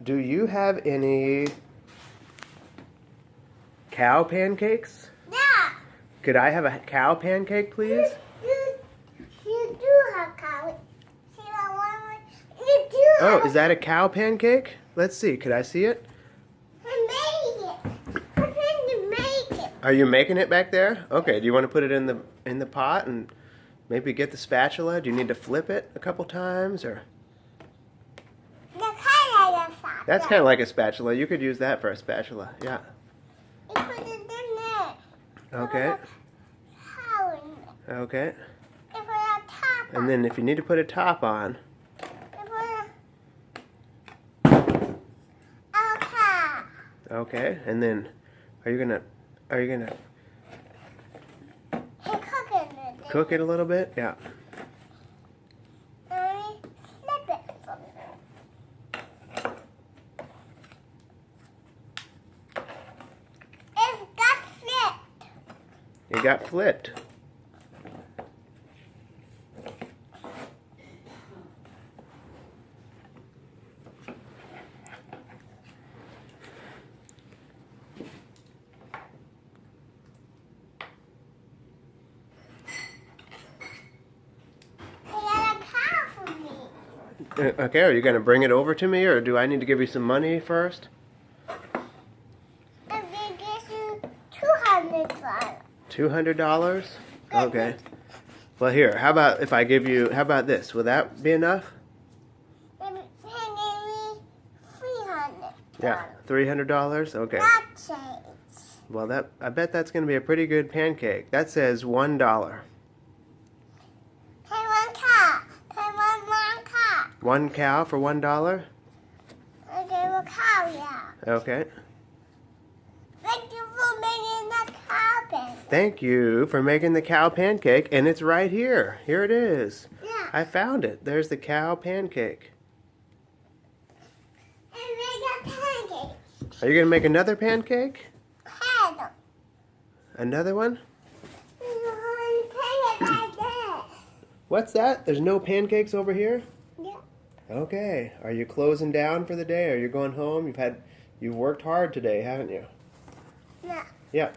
Do you have any cow pancakes? Yeah. Could I have a cow pancake, please? You do have cow. See that one? You do have. Oh, is that a cow pancake? Let's see. Could I see it? I made it. I'm trying to make it. Are you making it back there? Okay. Do you want to put it in the pot and maybe get the spatula? Do you need to flip it a couple times or? That's kind of like a spatula. You could use that for a spatula. Yeah. You put it in there. Okay. Cow in there. Okay. You put a top on. And then if you need to put a top on. Okay. And then are you gonna cook it a little bit? Yeah. Flip it for me. It got flipped. It got flipped. Okay, are you going to bring it over to me, or do I need to give you some money first? I'm going to give you $200. $200? Okay. Well, here, how about if I give you, how about this? Will that be enough? Maybe $300. Yeah, $300? Okay. That change. Well, I bet that's going to be a pretty good pancake. That says $1. Pay one cow. Pay one cow. One cow for $1? I gave a cow, yeah. Okay. Thank you for making the cow pancake. Thank you for making the cow pancake, and it's right here. Here it is. Yeah. I found it. There's the cow pancake. And make a pancake. Are you going to make another pancake? Paddle. Another one? Pancake like that. What's that? There's no pancakes over here? Yeah. Okay. Are you closing down for the day? Are you going home? You've worked hard today, haven't you? Yeah. Yeah.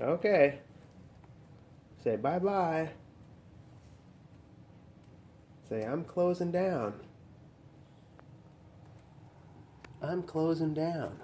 Okay. Say bye-bye. Say, I'm closing down. I'm closing down.